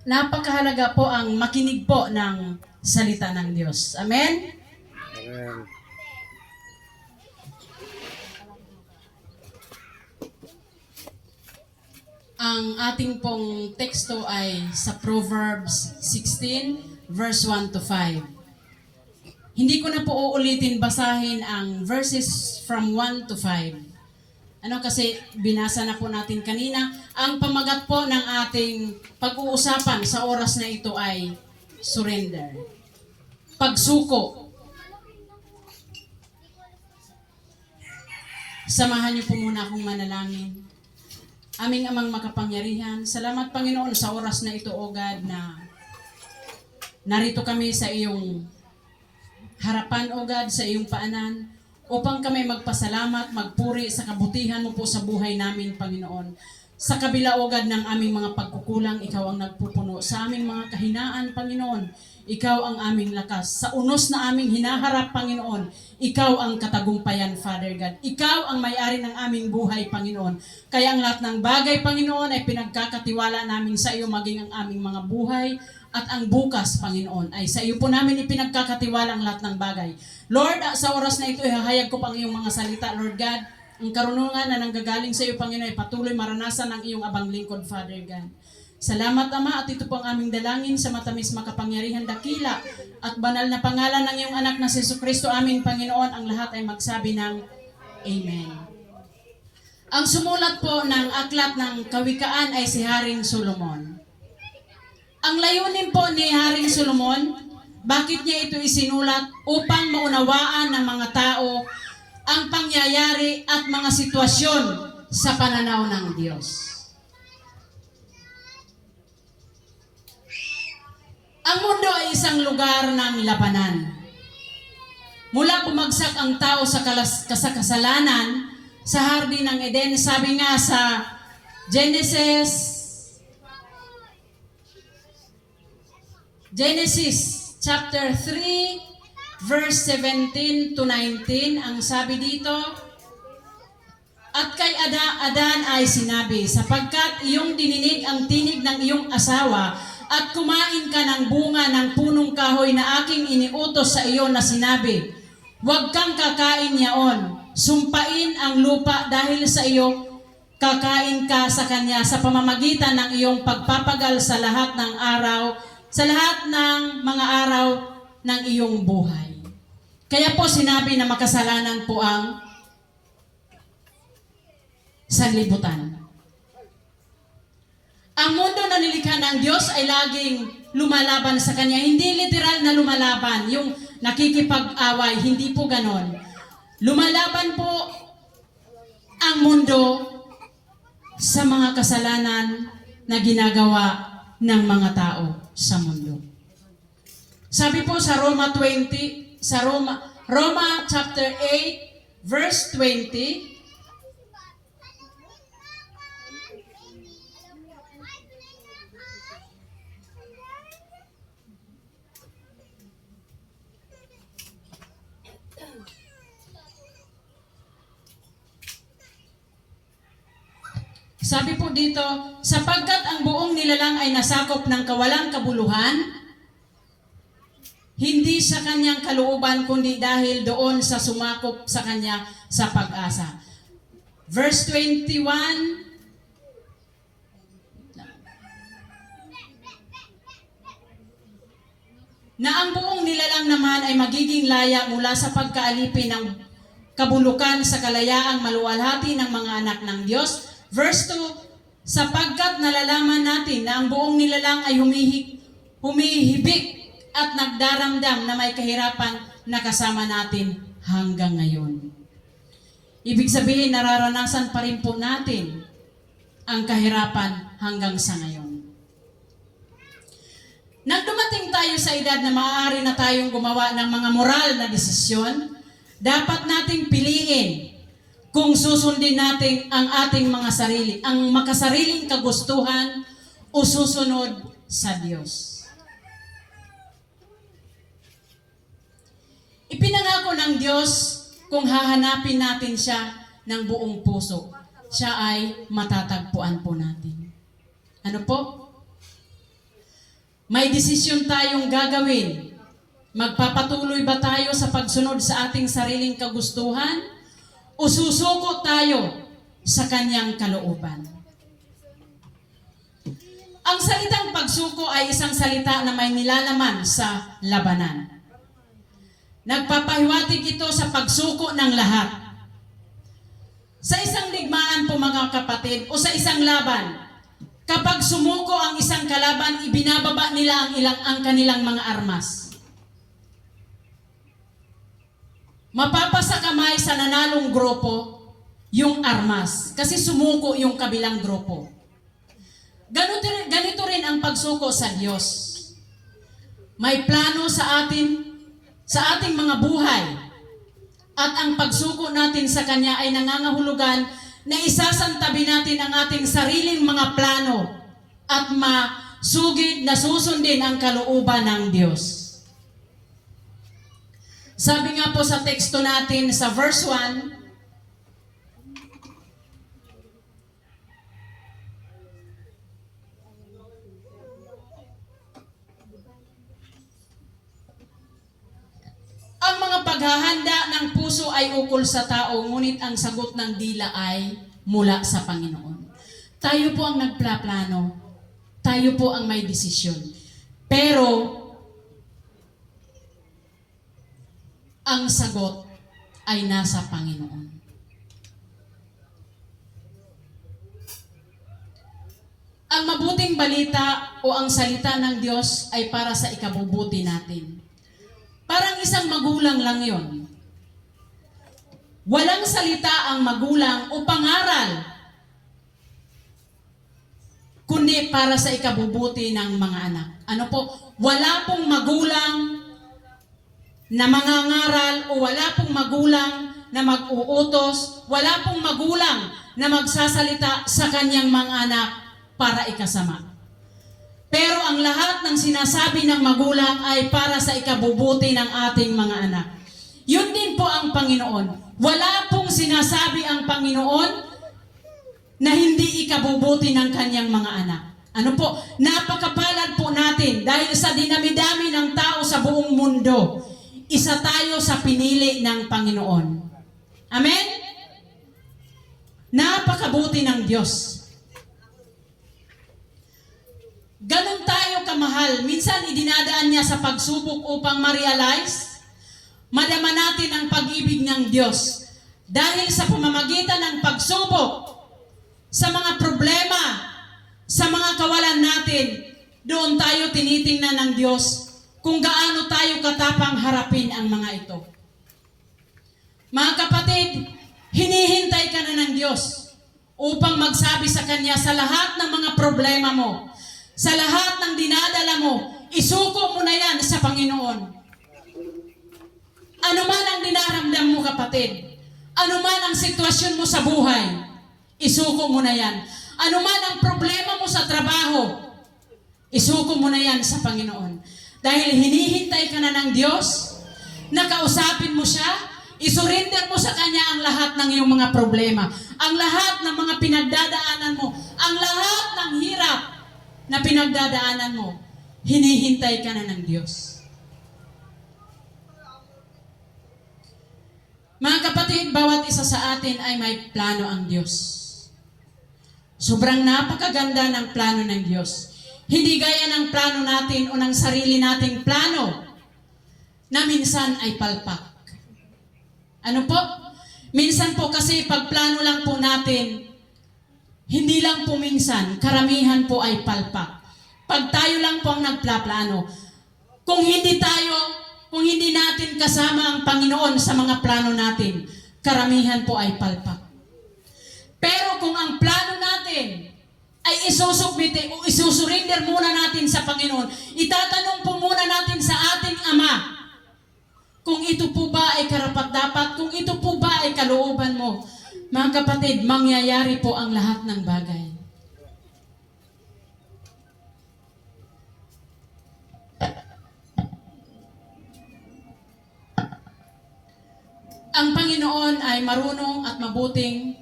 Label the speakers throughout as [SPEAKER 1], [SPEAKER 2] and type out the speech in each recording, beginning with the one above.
[SPEAKER 1] Napakahalaga po ang makinig po ng salita ng Diyos. Amen?
[SPEAKER 2] Amen.
[SPEAKER 1] Ang ating pong teksto ay sa Proverbs 16, verse 1 to 5. Hindi ko na po uulitin basahin ang verses from 1 to 5. Kasi binasa na po natin kanina. Ang pamagat po ng ating pag-uusapan sa oras na ito ay surrender. Pagsuko. Samahan niyo po muna akong manalangin. Aming amang makapangyarihan, salamat Panginoon sa oras na ito, O God, na narito kami sa iyong harapan, O God, sa iyong paanan, upang kami magpasalamat, magpuri sa kabutihan mo po sa buhay namin, Panginoon. Sa kabila, O God, ng aming mga pagkukulang, ikaw ang nagpupuno. Sa aming mga kahinaan, Panginoon, ikaw ang aming lakas. Sa unos na aming hinaharap, Panginoon, ikaw ang katagumpayan, Father God. Ikaw ang may-ari ng aming buhay, Panginoon. Kaya ang lahat ng bagay, Panginoon, ay pinagkakatiwala namin sa iyo, maging ang aming mga buhay at ang bukas, Panginoon, ay sa iyo po namin ipinagkakatiwala ang lahat ng bagay. Lord, sa oras na ito, ihahayag ko pang iyong mga salita, Lord God. Ang karunungan na nanggagaling sa iyo, Panginoon, ay patuloy maranasan ng iyong abang lingkod, Father God. Salamat, Ama, at ito po ang aming dalangin sa matamis makapangyarihan dakila at banal na pangalan ng iyong anak na si Jesucristo, aming Panginoon. Ang lahat ay magsabi ng Amen. Ang sumulat po ng aklat ng Kawikaan ay si Haring Solomon. Ang layunin po ni Haring Solomon, bakit niya ito isinulat? Upang maunawaan ng mga tao ang pangyayari at mga sitwasyon sa pananaw ng Diyos. Ang mundo ay isang lugar ng labanan. Mula bumagsak ang tao sa kasalanan sa hardin ng Eden, sabi nga sa Genesis chapter 3, verse 17 to 19, ang sabi dito, at kay Adan ay sinabi, sapagkat iyong dininig ang tinig ng iyong asawa, at kumain ka ng bunga ng punong kahoy na aking iniutos sa iyo na sinabi, huwag kang kakain yaon, sumpain ang lupa dahil sa iyo, kakain ka sa kanya sa pamamagitan ng iyong pagpapagal sa lahat ng araw, sa lahat ng mga araw ng iyong buhay. Kaya po sinabi na makasalanan po ang sanlibutan. Ang mundo na nilikha ng Diyos ay laging lumalaban sa Kanya. Hindi literal na lumalaban, yung nakikipag-away, hindi po ganon. Lumalaban po ang mundo sa mga kasalanan na ginagawa ng mga tao sa mundo. Sabi po sa Roma chapter 8, verse 20, sabi po dito, sapagkat ang buong nilalang ay nasakop ng kawalang kabuluhan, hindi sa kanyang kalooban, kundi dahil doon sa sumakop sa kanya sa pag-asa. Verse 21, na ang buong nilalang naman ay magiging laya mula sa pagkaalipin ng kabulukan sa kalayaang maluwalhati ng mga anak ng Diyos. Verse 2, sapagkat nalalaman natin na ang buong nilalang ay humihibik at nagdaramdam na may kahirapan na kasama natin hanggang ngayon. Ibig sabihin, nararanasan pa rin po natin ang kahirapan hanggang sa ngayon. Nang dumating tayo sa edad na maaari na tayong gumawa ng mga moral na desisyon, dapat nating piliin kung susundin natin ang ating mga sarili, ang makasariling kagustuhan o susunod sa Diyos. Ipinangako ng Diyos kung hahanapin natin siya ng buong puso, siya ay matatagpuan po natin. Ano po? May desisyon tayong gagawin. Magpapatuloy ba tayo sa pagsunod sa ating sariling kagustuhan o susuko tayo sa kanyang kalooban? Ang salitang pagsuko ay isang salita na may nilalaman sa labanan. Nagpapahiwatig ito sa pagsuko ng lahat. Sa isang digmaan po mga kapatid o sa isang laban, kapag sumuko ang isang kalaban, ibinababa nila ang kanilang mga armas. Mapapasa kamay sa nanalong grupo yung armas kasi sumuko yung kabilang grupo. Ganito rin ang pagsuko sa Diyos. May plano sa ating mga buhay. At ang pagsuko natin sa Kanya ay nangangahulugan na isasantabi natin ang ating sariling mga plano at masugid na susundin ang kalooban ng Diyos. Sabi nga po sa teksto natin sa verse 1, ang mga paghahanda ng puso ay ukol sa tao, ngunit ang sagot ng dila ay mula sa Panginoon. Tayo po ang nagplaplano. Tayo po ang may desisyon. Pero, ang sagot ay nasa Panginoon. Ang mabuting balita o ang salita ng Diyos ay para sa ikabubuti natin. Parang isang magulang lang yon. Walang salita ang magulang o pangaral, kundi para sa ikabubuti ng mga anak. Ano po? Wala pong magulang na mangangaral o wala pong magulang na mag-uutos, wala pong magulang na magsasalita sa kanyang mga anak para ikasama. Pero ang lahat ng sinasabi ng magulang ay para sa ikabubuti ng ating mga anak. Yun din po ang Panginoon. Wala pong sinasabi ang Panginoon na hindi ikabubuti ng kanyang mga anak. Ano po? Napakapalad po natin dahil sa dinami-dami ng tao sa buong mundo, isa tayo sa pinili ng Panginoon. Amen? Napakabuti ng Diyos. Ganon tayo kamahal. Minsan idinadaan niya sa pagsubok upang ma-realize, madama natin ang pag-ibig ng Diyos. Dahil sa pamamagitan ng pagsubok, sa mga problema, sa mga kawalan natin, doon tayo tinitingnan ng Diyos kung gaano tayo katapang harapin ang mga ito. Mga kapatid, hinihintay ka na ng Diyos upang magsabi sa Kanya sa lahat ng mga problema mo, sa lahat ng dinadala mo, isuko mo na yan sa Panginoon. Ano man ang dinaramdam mo, kapatid, ano man ang sitwasyon mo sa buhay, isuko mo na yan. Ano man ang problema mo sa trabaho, isuko mo na yan sa Panginoon. Dahil hinihintay ka na ng Diyos, nakausapin mo siya, isurrender mo sa Kanya ang lahat ng iyong mga problema, ang lahat ng mga pinagdadaanan mo, ang lahat ng hirap na pinagdadaanan mo, hinihintay ka na ng Diyos. Mga kapatid, bawat isa sa atin ay may plano ang Diyos. Sobrang napakaganda ng plano ng Diyos. Hindi gaya ng plano natin o ng sarili nating plano na minsan ay palpak. Ano po? Minsan po kasi pag plano lang po natin, hindi lang po minsan, karamihan po ay palpak. Pag tayo lang po ang nagplaplano, kung hindi natin kasama ang Panginoon sa mga plano natin, karamihan po ay palpak. Pero kung ang plano natin ay isusubmit o isusurrender muna natin sa Panginoon, itatanong po muna natin sa ating Ama, kung ito po ba ay karapat-dapat, kung ito po ba ay kalooban mo. Mga kapatid, mangyayari po ang lahat ng bagay. Ang Panginoon ay marunong at mabuting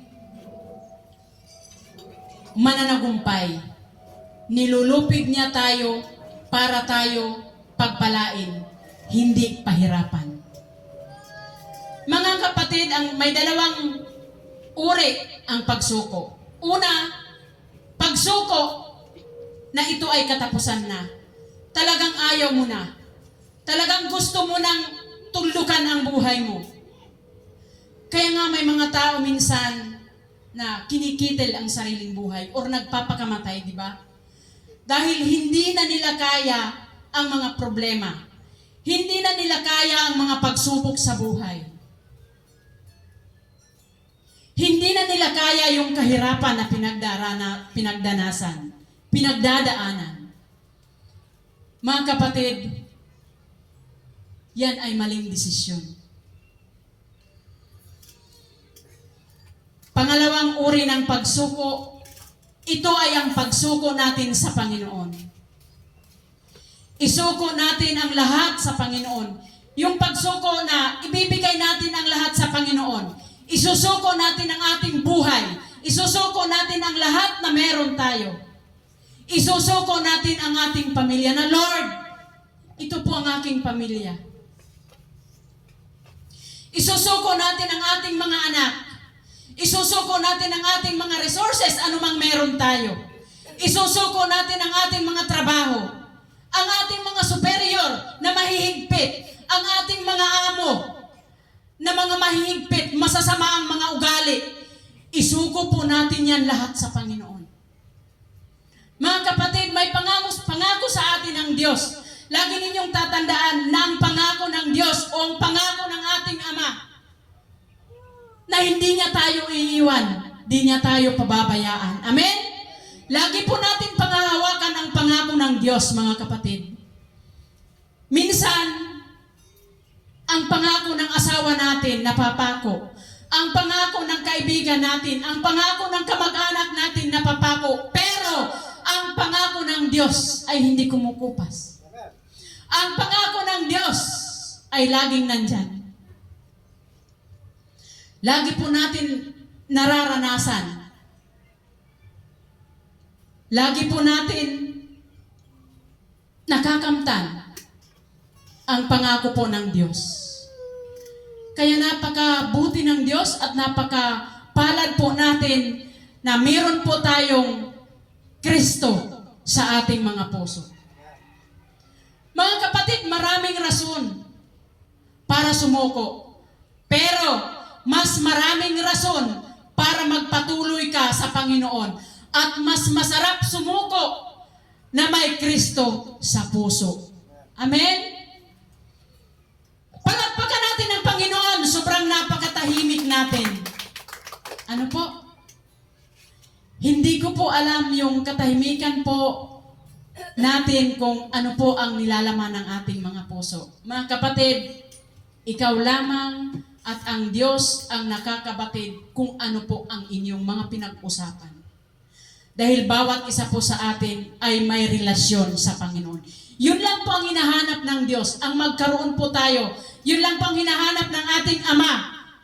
[SPEAKER 1] mananagumpay. Nilulupig niya tayo para tayo pagpalain, hindi pahirapan. Mga kapatid, may dalawang uri ang pagsuko. Una, pagsuko na ito ay katapusan na. Talagang ayaw mo na. Talagang gusto mo nang tulukan ang buhay mo. Kaya nga may mga tao minsan na kinikitil ang sariling buhay or nagpapakamatay, di ba? Dahil hindi na nila kaya ang mga problema. Hindi na nila kaya ang mga pagsubok sa buhay. Hindi na nila kaya yung kahirapan na pinagdadaanan. Mga kapatid, yan ay maling desisyon. Pangalawang uri ng pagsuko, ito ay ang pagsuko natin sa Panginoon. Isuko natin ang lahat sa Panginoon. Yung pagsuko na ibibigay natin ang lahat sa Panginoon. Isusuko natin ang ating buhay. Isusuko natin ang lahat na meron tayo. Isusuko natin ang ating pamilya na, Lord, ito po ang aking pamilya. Isusuko natin ang ating mga anak. Isusuko natin ang ating mga resources, anumang meron tayo. Isusuko natin ang ating mga trabaho. Ang ating mga superior na mahihigpit. Ang ating mga amo na mga mahihigpit, masasama ang mga ugali. Isuko po natin yan lahat sa Panginoon. Mga kapatid, may pangako sa atin ang Diyos. Lagi ninyong tatandaan na ang pangako ng Diyos o ang pangako ng ating Ama na hindi niya tayo iiwan, hindi niya tayo pababayaan. Amen? Lagi po natin pangahawakan ang pangako ng Diyos, mga kapatid. Minsan, ang pangako ng asawa natin napapako. Ang pangako ng kaibigan natin, ang pangako ng kamag-anak natin napapako. Pero, ang pangako ng Diyos ay hindi kumukupas. Ang pangako ng Diyos ay laging nandyan. Lagi po natin nararanasan. Lagi po natin nakakamtan ang pangako po ng Diyos. Kaya napakabuti ng Diyos at napakapalad po natin na meron po tayong Kristo sa ating mga puso. Mga kapatid, maraming rason para sumuko. Pero mas maraming rason para magpatuloy ka sa Panginoon. At mas masarap sumuko na may Kristo sa puso. Amen? Palakpakan natin ang Panginoon. Sobrang napakatahimik natin. Ano po? Hindi ko po alam yung katahimikan po natin kung ano po ang nilalaman ng ating mga puso. Mga kapatid, ikaw lamang at ang Diyos ang nakakabatid kung ano po ang inyong mga pinag-usapan. Dahil bawat isa po sa atin ay may relasyon sa Panginoon. Yun lang po ang hinahanap ng Diyos, ang magkaroon po tayo. Yun lang po ang hinahanap ng ating Ama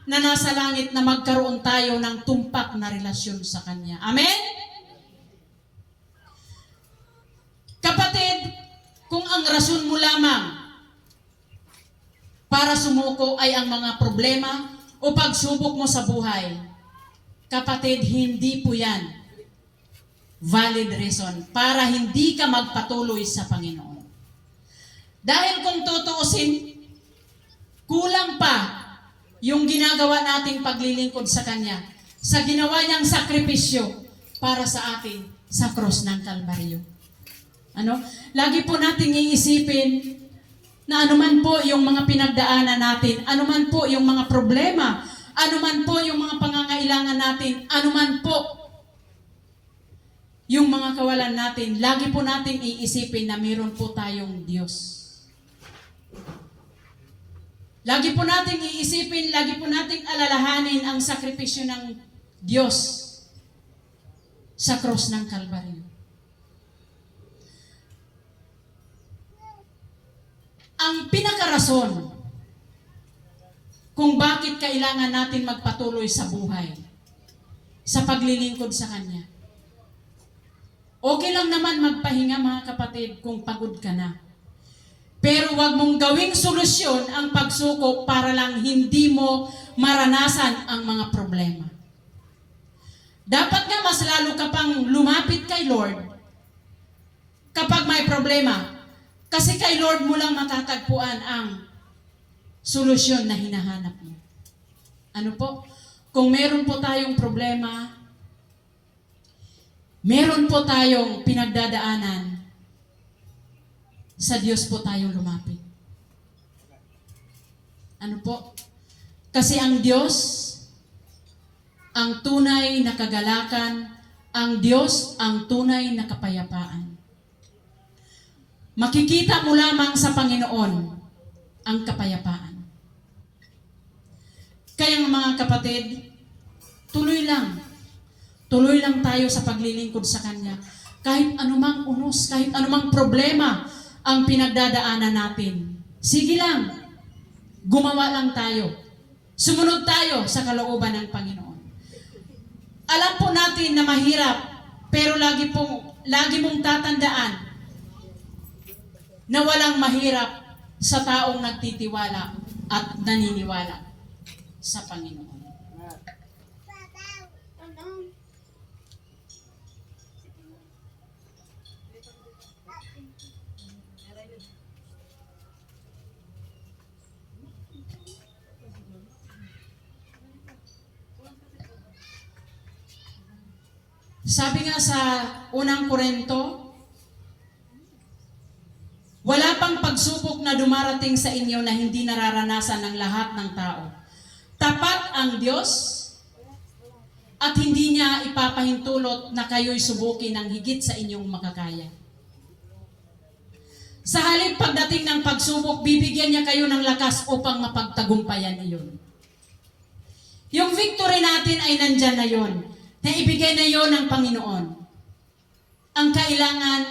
[SPEAKER 1] na nasa langit na magkaroon tayo ng tumpak na relasyon sa Kanya. Amen? Kapatid, kung ang rason mo lamang para sumuko ay ang mga problema o pagsubok mo sa buhay, kapatid, hindi po yan valid reason para hindi ka magpatuloy sa Panginoon. Dahil kung tutuusin, kulang pa yung ginagawa nating paglilingkod sa Kanya sa ginawa niyang sakripisyo para sa atin sa cross ng Kalbaryo. Ano? Lagi po nating iisipin na anuman po yung mga pinagdaanan natin, anuman po yung mga problema, anuman po yung mga pangangailangan natin, anuman po yung mga kawalan natin, lagi po nating iisipin na mayroon po tayong Diyos. Lagi po nating iisipin, lagi po nating alalahanin ang sakripisyo ng Diyos sa cross ng Kalbaryo. Ang pinakarason kung bakit kailangan natin magpatuloy sa buhay, sa paglilingkod sa Kanya, Okay lang naman magpahinga mga kapatid kung pagod ka na. Pero wag mong gawing solusyon ang pagsuko para lang hindi mo maranasan ang mga problema. Dapat nga mas lalo ka pang lumapit kay Lord kapag may problema. Kasi kay Lord mo lang matatagpuan ang solusyon na hinahanap mo. Ano po? Kung meron po tayong problema, meron po tayong pinagdadaanan, sa Diyos po tayong lumapit. Ano po? Kasi ang Diyos, ang tunay na kagalakan, ang Diyos, ang tunay na kapayapaan. Makikita mo lamang sa Panginoon ang kapayapaan. Kaya mga kapatid, tuloy lang tayo sa paglilingkod sa Kanya. Kahit anumang unos, kahit anumang problema ang pinagdadaanan natin. Sige lang, gumawa lang tayo. Sumunod tayo sa kalooban ng Panginoon. Alam po natin na mahirap, pero lagi mong tatandaan na walang mahirap sa taong nagtitiwala at naniniwala sa Panginoon. Sabi nga sa unang Korinto, wala pang pagsubok na dumarating sa inyo na hindi nararanasan ng lahat ng tao. Tapat ang Diyos at hindi niya ipapahintulot na kayo'y subukin ng higit sa inyong makakaya. Sa halip pagdating ng pagsubok, bibigyan niya kayo ng lakas upang mapagtagumpayan iyon. Yung victory natin ay nandyan na yon, na ibigay na yon ng Panginoon. Ang kailangan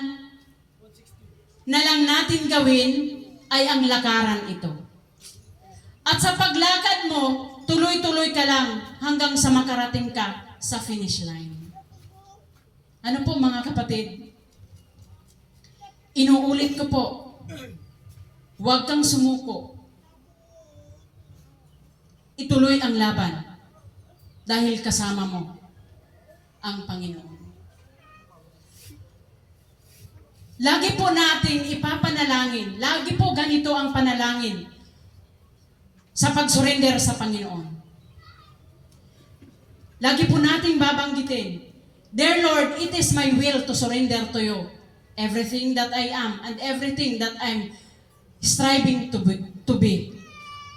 [SPEAKER 1] na lang natin gawin ay ang lakaran ito. At sa paglakad mo, tuloy-tuloy ka lang hanggang sa makarating ka sa finish line. Ano po mga kapatid? Inuulit ko po, huwag kang sumuko. Ituloy ang laban dahil kasama mo ang Panginoon. Lagi po nating ipapanalangin, lagi po ganito ang panalangin sa pag-surrender sa Panginoon. Lagi po nating babanggitin, Dear Lord, it is my will to surrender to you everything that I am and everything that I'm striving to be.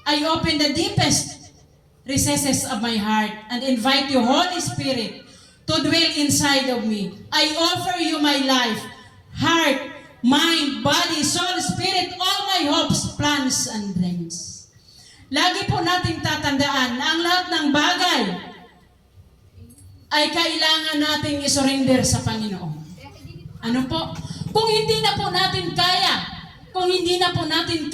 [SPEAKER 1] I open the deepest recesses of my heart and invite you, Holy Spirit, to dwell inside of me. I offer you my life, heart, mind, body, soul, spirit, all my hopes, plans, and dreams. Lagi po nating tatandaan na ang lahat ng bagay ay kailangan nating isurrender sa Panginoon. Ano po? Kung hindi na po natin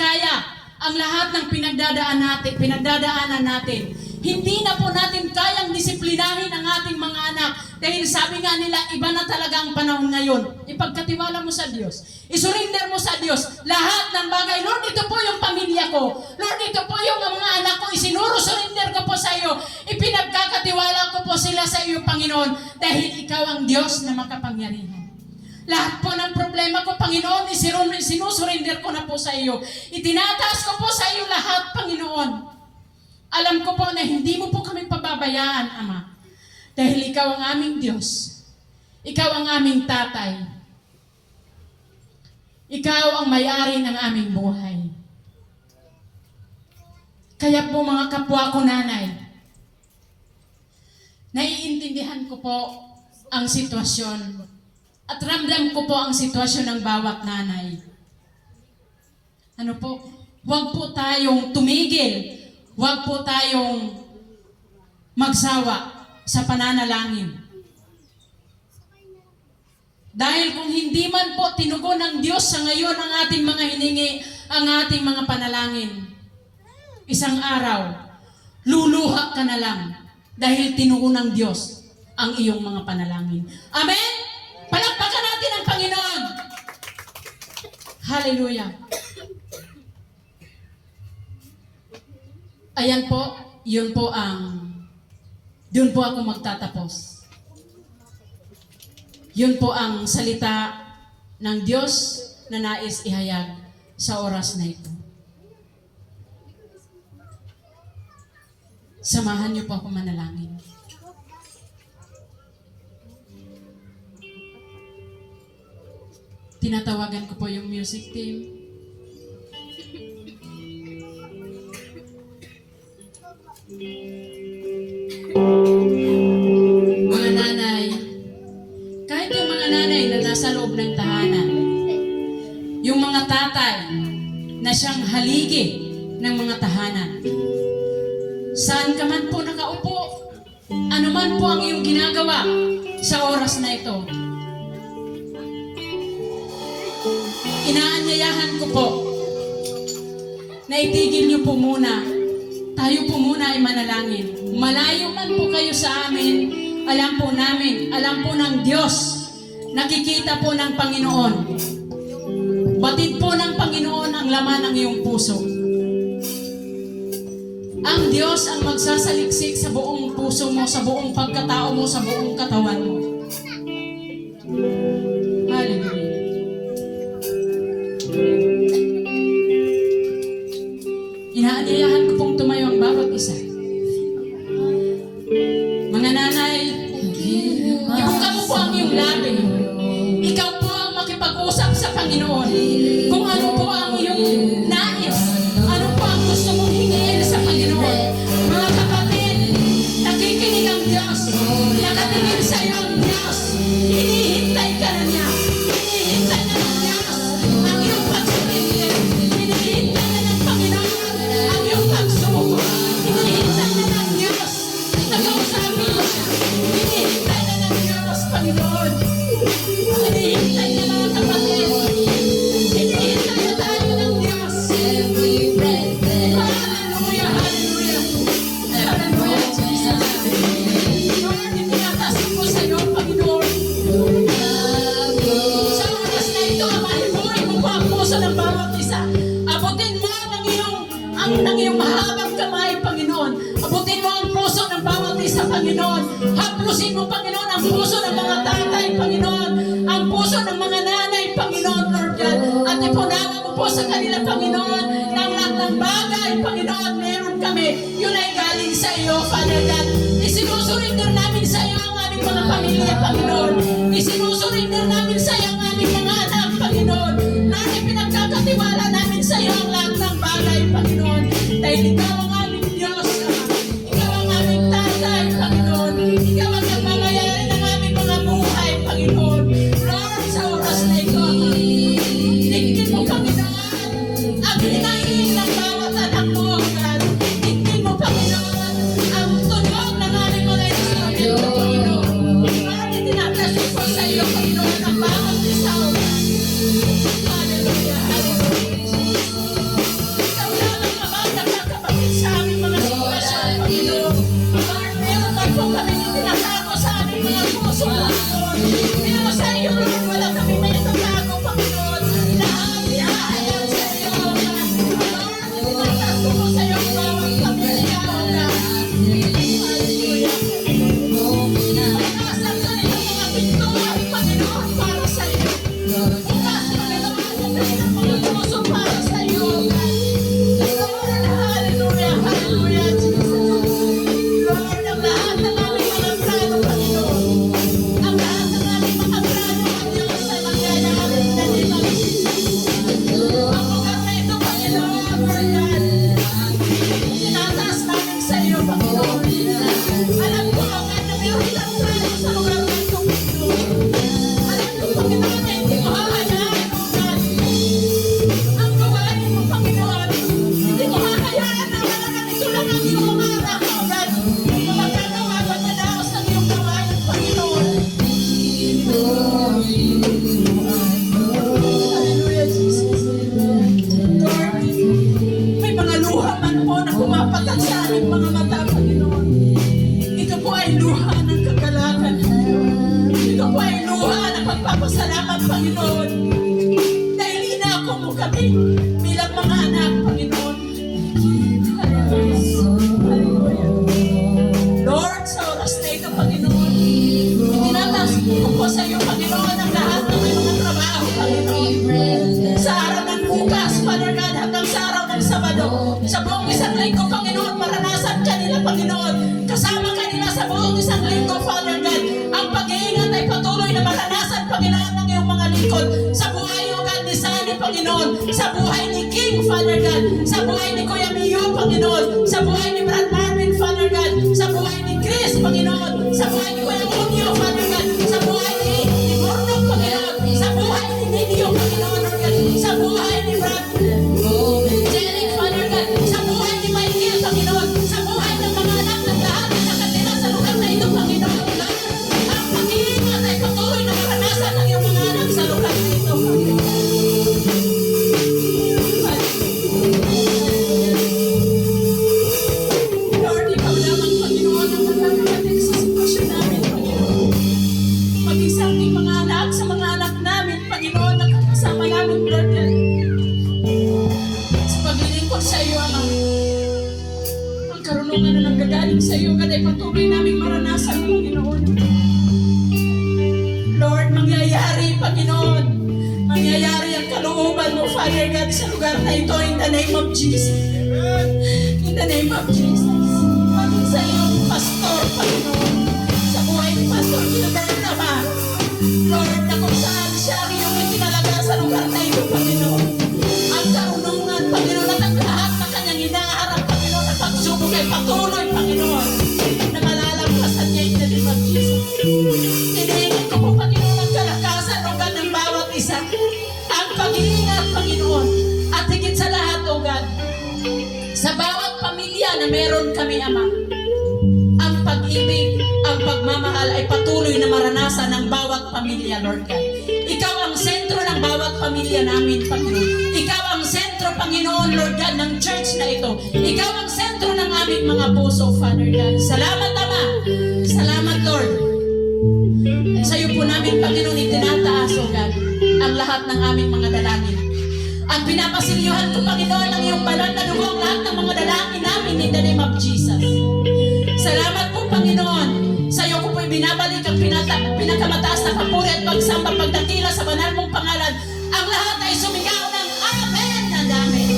[SPEAKER 1] kaya ang lahat ng pinagdadaanan natin, hindi na po natin kayang disiplinahin ang ating mga anak. Dahil sabi nga nila, iba na talaga ang panahon ngayon. Ipagkatiwala mo sa Diyos. Isurrender mo sa Diyos lahat ng bagay. Lord, ito po yung pamilya ko. Lord, ito po yung mga anak ko. Surrender ko po sa iyo. Ipinagkakatiwala ko po sila sa iyo, Panginoon. Dahil ikaw ang Diyos na makapangyarihan. Lahat po ng problema ko, Panginoon, sinusurrender ko na po sa iyo. Itinataas ko po sa iyo lahat, Panginoon. Alam ko po na hindi mo po kami pababayaan, Ama. Dahil ikaw ang aming Diyos. Ikaw ang aming tatay. Ikaw ang may-ari ng aming buhay. Kaya po mga kapwa ko nanay, naiintindihan ko po ang sitwasyon at ramdam ko po ang sitwasyon ng bawat nanay. Ano po? Huwag po tayong tumigil. Huwag po tayong magsawa sa pananalangin. Dahil kung hindi man po tinugon ng Diyos sa ngayon ang ating mga hiningi, ang ating mga panalangin, isang araw, luluha ka na lang dahil tinugon ng Diyos ang iyong mga panalangin. Amen? Palakpakan natin Hallelujah. Ayan po, doon po ako magtatapos. Yun po ang salita ng Diyos na nais ihayag sa oras na ito. Samahan niyo po ako manalangin. Tinatawagan ko po yung music team. Mga nanay, kahit yung mga nanay na nasa loob ng tahanan, yung mga tatay na siyang haligi ng mga tahanan, saan ka man po nakaupo, ano man po ang iyong ginagawa sa oras na ito, inaanyayahan ko po na itigil niyo po muna. Tayo po muna ay manalangin. Malayo man po kayo sa amin, alam po namin, alam po ng Diyos, nakikita po ng Panginoon. Batid po ng Panginoon ang laman ng iyong puso. Ang Diyos ang magsasaliksik sa buong puso mo, sa buong pagkatao mo, sa buong katawan mo. Hallelujah. Inaanyayahan ko pong tumayo ang bawat isa. Mga nanay, ibuka mo po ang iyong labi. Ikaw po ang makipag-usap sa Panginoon. Kung ano po ang iyong nais, ano po ang gusto mong hingin sa Panginoon. Mga kapatid, nakikinig ang Diyos. Nakatingin sa iyo ang Diyos. Hinihintay ka na niya. Hinihintay na ng Diyos ang iyong pagsurrender. Hinihintay na ng Panginoon ang iyong pagsuko. Hinihintay na ng Diyos na kausapin mo siya. Hinihintay na ng Diyos, Panginoon. Hinihintay na mga kapatid. Hinihintay na tayo ng Diyos. Hallelujah, hallelujah. Hallelujah, Jesus. Lord, itinatasin ko sa iyo, Panginoon. Sa oras na ito, amahibuhay mo po ang puso ng bawat isa. Abutin mo ng iyong mahabang kamay, Panginoon. Abutin mo ang puso ng bawat isa, Panginoon. Haplusin mo, Panginoon, ang puso ng mga tatay, Panginoon. Ang puso ng mga nanay, Panginoon, Lord God. At ipunawa mo po sa kanila, Panginoon, ng lahat ng bagay, Panginoon, meron kami. Yun ay galing sa iyo, Father God. Isinusurrender namin sa iyo ang aming mga pamilya, Panginoon. Isinusurrender namin sa iyo ang aming mga anak, Panginoon. Lord, pinagkakatiwala namin sa iyo ang lahat ng bagay, Panginoon. Dahil ikaw ang aming Diyos, ikaw ang aming tatay, Panginoon. Ikaw ang nagmamayari ng aming mga buhay, Panginoon. Lord, sa oras na ito, tingin mo, Panginoon, ang hinahin ng bawat anak mo, God. Tingin mo, Panginoon, ang tunog ng aming mga instrumento, Panginoon. Lord, itinatasin ko sa iyo, Panginoon, ang bawat isa, O God. Hallelujah, hallelujah. Ikaw lang ang amang nakakapagin sa aming mga sitwasyon, Panginoon. Lord, meron man po kami itinatago sa aming mga puso, Panginoon. Pero sa iyo, Lord, wala kami may itatago, Panginoon. Lahat ihahayag sa iyo, O God. Lord, itinatago mo sa iyo ang bawat pamilya, O God. Hallelujah. Pagkasan ka rin ang mga pintuan, Panginoon, para sa iyo. Bukas, Panginoon, ang kanilang mga puso para sa iyo, O God. Lord, hallelujah, hallelujah, Jesus. Lord, ang lahat ng aming mga plano, Panginoon. Ang lahat ng aming mga plano, ang Diyos, ay mangyayari na di mag-isip. Ang lugar na ito, Panginoon, Lord God, tinataas namin sa iyo, Panginoon. Alam ko, O God, na meron kang plano sa lugar na ito, Panginoon. Alam ko, Panginoon, na hindi mo hahayaan, O God. kami bilang mga anak, Panginoon. Lord, sa oras na ito, Panginoon, itinatas ko po sa iyo, Panginoon, ang lahat ng mga trabaho, Panginoon. Sa araw ng bukas, Father God, hanggang sa araw ng Sabado, sa buong isang linggo, Panginoon, maranasan ka nila, Panginoon. Kasama ka nila sa buong isang linggo, Father God. Ang pag-iingat ay patuloy na maranasan, Panginoon, ng iyong mga lingkod. Sa buhay, O God, ni Sunny, Panginoon. Sa buhay ni King, Father God. Sa buhay ni Kuya Mio, Panginoon. Sa buhay ni Brad Marvin, Father God. Sa buhay ni Chris, Panginoon. Sa buhay ni Kuya Unyo, Father God. Sa buhay ni Bornok, Panginoon. Sa buhay ni Nidio, Panginoon, Lord God. Sa buhay ni Brad Jeric, Father God. Sa buhay ni Michael, Panginoon. Sa buhay ng mga anak ng lahat na nakatira sa lugar na ito, Panginoon. Ang pag-iingat ay patuloy na maranasan ng iyong mga anak sa lugar na ito, Panginoon. Lord, ikaw lamang, Panginoon, ang magkakapatid sa sitwasyon namin, Panginoon. Maging sa ating mga anak, sa mga anak namin, Panginoon, na kasama namin, Lord God. Sa paglilingkod sa iyo, Ama, ang karunungan na nanggagaling sa iyo, God, ay patuloy naming maranasan, Panginoon. Lord, mangyayari, Panginoon. Mangyayari ang kalooban mo, Father God, sa lugar na ito, in the name of Jesus. In the name of Jesus. Maging sa iyong pastor, Panginoon. Sa buhay ni Pastor Gilbert, Ama. Lord, na kung saan siya ang iyong itinalaga sa lugar na ito, Panginoon. Ang karunungan, Panginoon, at ang lahat na kanyang inaharap, Panginoon, at pagsubok ay patuloy, Panginoon, na malalampasan niya in the name of Jesus. Hinihingi ko po, Panginoon, ang kalakasan, O God, ng bawat isa. Ang pag-iingat, Panginoon, at higit sa lahat, O God, sa bawat pamilya na meron kami, Ama, ang pag-ibig, ang pagmamahal ay patuloy na maranasan ng bawat pamilya, Lord God. Ikaw ang sentro ng bawat pamilya namin, Panginoon. Ikaw ang sentro, Panginoon, Lord God, ng church na ito. Ikaw ang sentro ng aming mga puso, Father God. Salamat, Ama. Salamat, Lord. Sa iyo po namin, Panginoon, itinataas, O God, ang lahat ng aming mga dalangin. Ang pinapasilyuhan ko, Panginoon, ng iyong banal na dugo, ang lahat ng mga dalangin namin in the name of Jesus. Salamat po, Panginoon. Sa iyo ko po'y binabalik ang pinakamataas na papuri at pagsamba pagdakila sa banal mong pangalan. Ang lahat ay sumigaw ng Amen and Amen.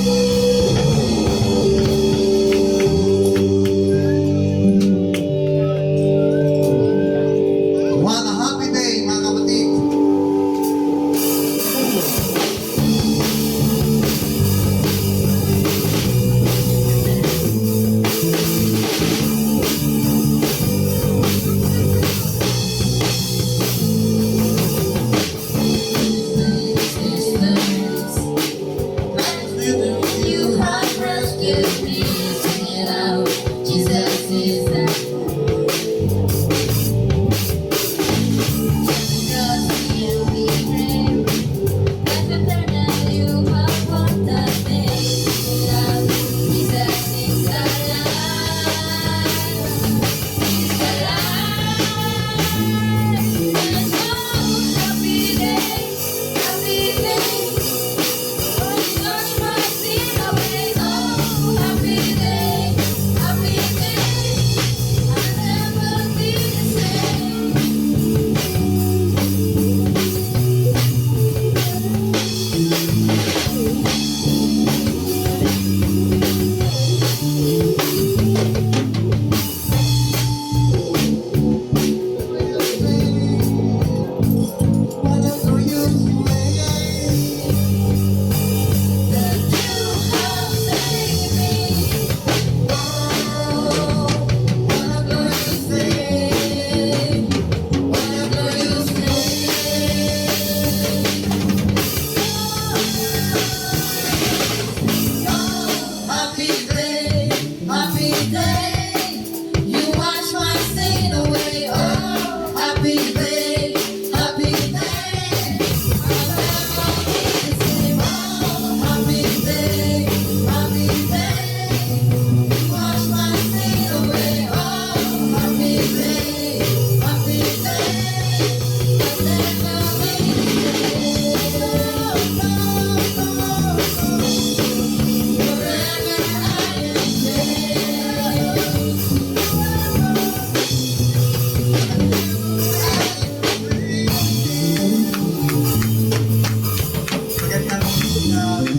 [SPEAKER 2] What a happy day, mga kapatid.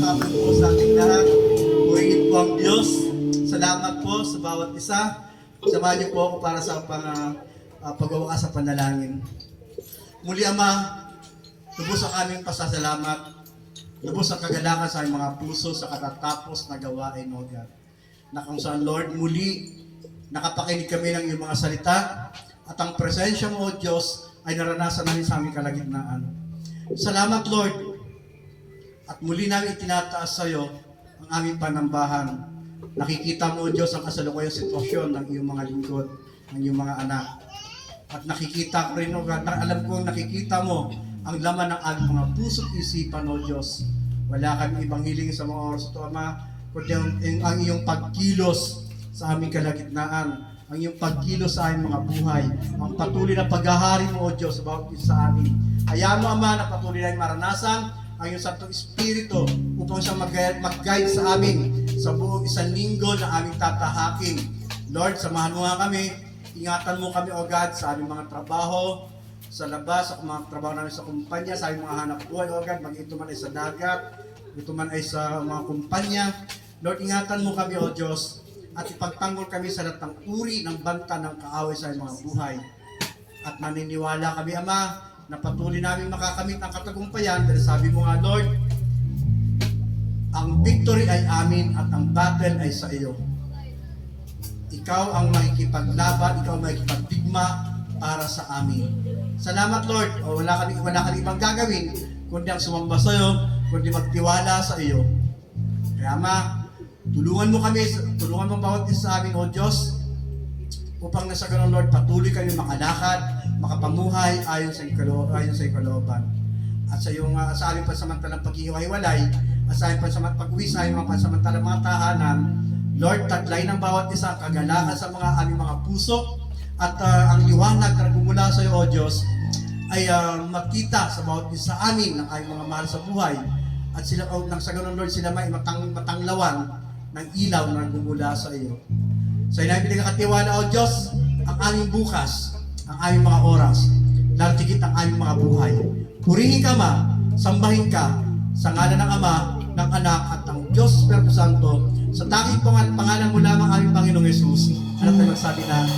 [SPEAKER 2] hapon po sa ating lahat. Purihin po ang Diyos. Salamat po sa bawat isa. Samahan niyo po ako para sa pagwawakas sa panalangin. Muli, Ama, lubos ang aming pasasalamat. Lubos ang kagalakan sa aming mga puso sa katatapos na gawain, O God. Na kung saan, Lord, muli nakapakinig kami ng iyong mga salita at ang presensya mo, O Diyos, ay naranasan namin sa aming kalagitnaan. Salamat, Lord. At muli namin itinataas sa iyo ang aming panambahan. Nakikita mo, O Diyos, ang kasalukuyang sitwasyon ng iyong mga lingkod, ng iyong mga anak. At nakikita ko rin, O God, alam ko nakikita mo ang laman ng aming mga puso't isipan, O Diyos. Wala kami ibang hiling sa mga oras ito, Ama, kundi ang iyong pagkilos sa aming kalagitnaan, ang iyong pagkilos sa aming mga buhay, ang patuloy na paghahari mo, O Diyos, sa bawat isa sa amin. Hayaan mo, Ama, na patuloy na maranasan ang iyong Santong Espiritu upang siya mag-guide sa amin sa buong isang linggo na aming tatahakin. Lord, samahan mo nga kami, ingatan mo kami, O God, sa aming mga trabaho, sa labas, sa mga trabaho namin sa kumpanya, sa aming mga hanap buhay, O God, mag-ito man ay sa dagat, ito man ay sa mga kumpanya. Lord, ingatan mo kami, O Diyos, at ipagtanggol kami sa lahat ng uri ng banta ng kaaway sa aming mga buhay. At naniniwala kami, Ama, na patuloy namin makakamit ang katagumpayan dahil sabi mo nga, Lord, ang victory ay amin at ang battle ay sa iyo. Ikaw ang makikipaglaban, ikaw ang makikipagdigma para sa amin. Salamat, Lord. Wala kami ibang gagawin kundi ang sumamba sa iyo, kundi magtiwala sa iyo. Kaya, Ama, tulungan mo bawat isa sa amin, O Diyos, upang nasa ganun, Lord, patuloy kami makalakad, makapamuhay ayon sa iyong kalooban. At sa iyong sa aming pansamantalang paghihiwa-hiwalay, at sa aming pag-uwi sa aming mga pansamantalang mga tahanan, Lord, taglay ng bawat isa kagalakan sa aming mga puso, at ang liwanag na nagmumula sa iyo, O Diyos, ay makita sa bawat isa sa amin ng aming mga mahal sa buhay. At sila, nang sa ganun, Lord, sila may matanglawan ng ilaw na nagmumula sa iyo. Sa inay pinagkakatiwala, O Diyos, ang aming bukas, ang aming mga oras, laltigit ang aming mga buhay. Purihin ka, Ma, sambahin ka, sa ngalan ng Ama, ng Anak, at ng Diyos Espiritu Santo, sa tanging pangalan mo lamang aming Panginoong Yesus. Alam tayo magsabi na,